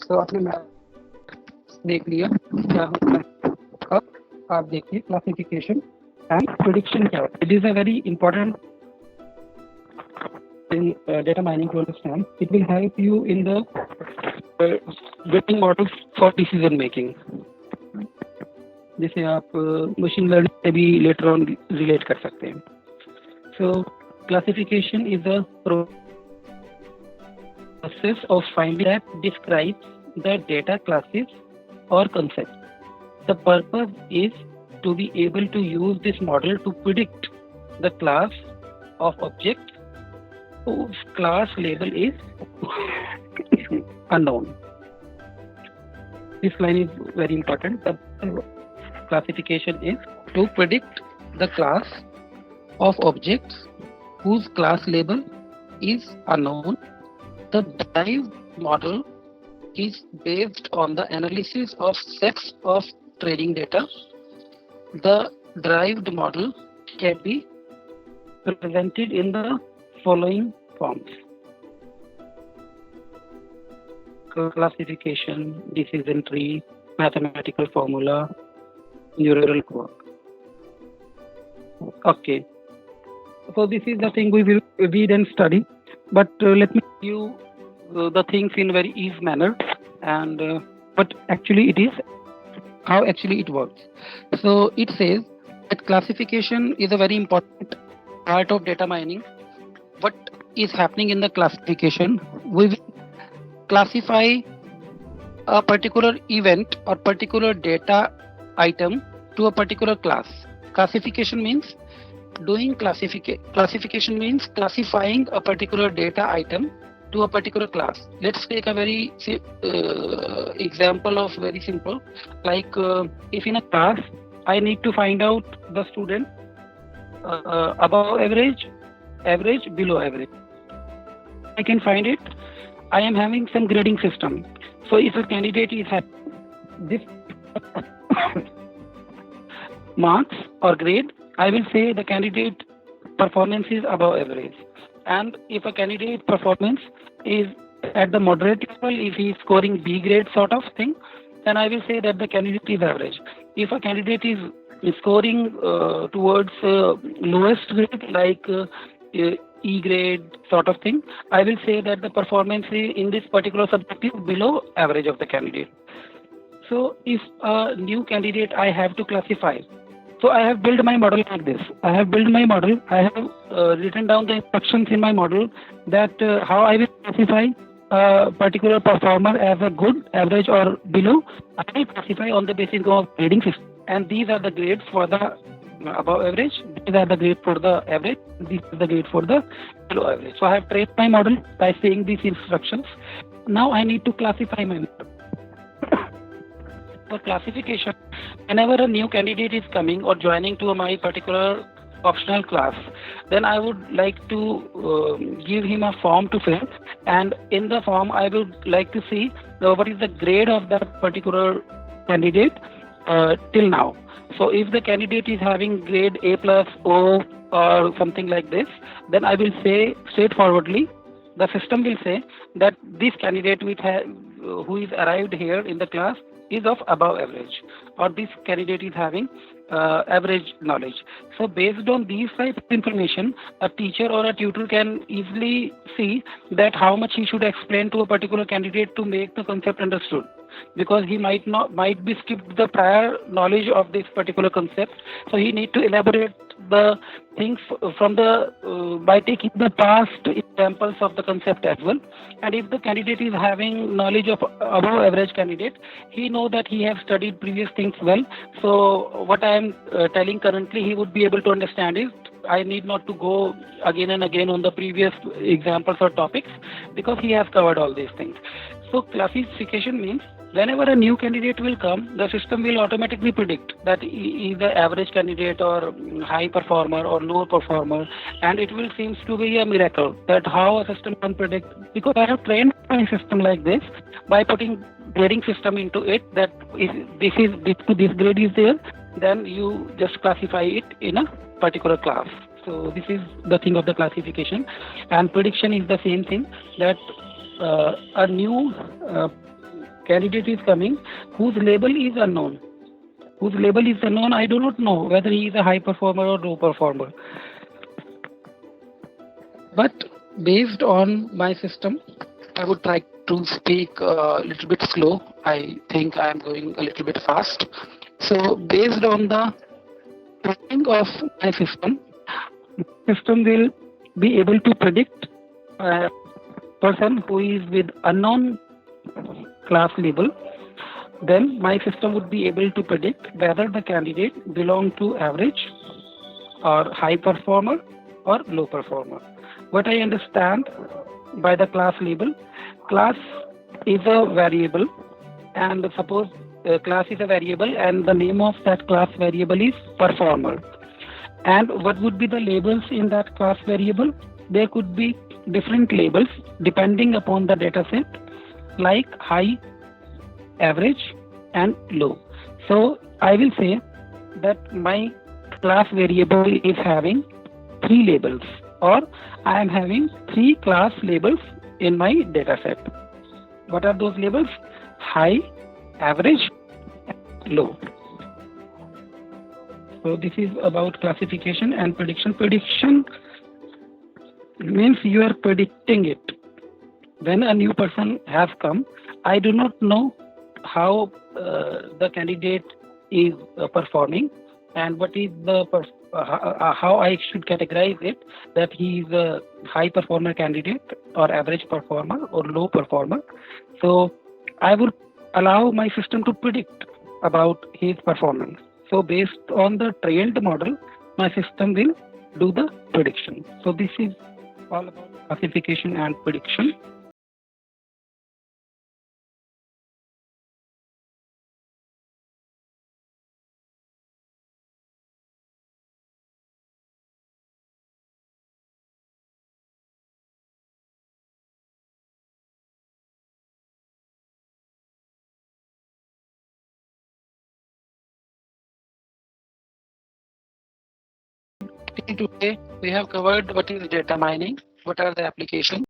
तो आपने देख लिया क्या होता है। अब आप देखिए क्लासिफिकेशन एंड प्रेडिक्शन क्या होता है। It is a very important in data mining to understand. It will help you in the getting models for decision making. जिसे आप मशीन लर्निंग से भी लेटर ऑन रिलेट कर सकते हैं. So classification is a process of finding that describes the data classes or concepts. The purpose is to be able to use this model to predict the class of objects whose class label is unknown. This line is very important. The classification is to predict the class of objects whose class label is unknown. The derived model is based on the analysis of sets of training data. The derived model can be presented in the following forms: classification, decision tree, mathematical formula, neural network. Okay, so this is the thing we will read and study, but let me give you the things in very easy manner, and but actually it is how actually it works. So it says that classification is a very important part of data mining. What is happening in the classification? We will classify a particular event or particular data item to a particular class. Classification means doing classification means classifying a particular data item to a particular class. Let's take a very example of very simple, like if in a class I need to find out the student above average, average, below average. I can find it. I am having some grading system. So if a candidate is having this marks or grade, I will say the candidate performance is above average. And if a candidate performance is at the moderate level, if he is scoring B grade sort of thing, then I will say that the candidate is average. If a candidate is scoring towards lowest grade, like E grade sort of thing, I will say that the performance in this particular subject is below average of the candidate. So if a new candidate I have to classify, so I have built my model like this. I have built my model. I have written down the instructions in my model that how I will classify a particular performer as a good, average or below. I will classify on the basis of grading system. And these are the grades for the above average. These are the grades for the average. These are the grades for the below average. So I have trained my model by saying these instructions. Now I need to classify my model. For classification, whenever a new candidate is coming or joining to my particular optional class, then I would like to give him a form to fill, and in the form I would like to see what is the grade of that particular candidate till now. So if the candidate is having grade A plus O or something like this, then I will say straightforwardly, the system will say that this candidate who is arrived here in the class is of above average, or this candidate is having average knowledge. So based on these type of information, a teacher or a tutor can easily see that how much he should explain to a particular candidate to make the concept understood, because he might be skipped the prior knowledge of this particular concept. So he need to elaborate the things from the by taking the past examples of the concept as well. And if the candidate is having knowledge of above average candidate, he know that he have studied previous things well. So what I am telling currently, he would be able to understand it. I need not to go again and again on the previous examples or topics, because he has covered all these things. So classification means whenever a new candidate will come, the system will automatically predict that he is the average candidate or high performer or low performer, and it will seems to be a miracle that how a system can predict, because I have trained my system like this by putting grading system into it, that if this grade is there, then you just classify it in a particular class. So this is the thing of the classification. And prediction is the same thing, that a new candidate is coming whose label is unknown. Whose label is unknown, I do not know whether he is a high performer or low performer. But based on my system, I would try to speak a little bit slow. I think I am going a little bit fast. So based on the training of my system will be able to predict a person who is with unknown class label. Then my system would be able to predict whether the candidate belong to average or high performer or low performer. What I understand by the class label, class is a variable, and suppose class is a variable and the name of that class variable is performer. And what would be the labels in that class variable? There could be different labels depending upon the data set, like high, average, and low. So I will say that my class variable is having three labels, or I am having three class labels in my data set. What are those labels? High, average, and low. So this is about classification and prediction. Prediction means you are predicting it. When a new person has come, I do not know how the candidate is performing and what is the how I should categorize it, that he is a high performer candidate or average performer or low performer. So I would allow my system to predict about his performance. So based on the trained model, my system will do the prediction. So this is all about classification and prediction. Today we have covered what is data mining, what are the applications,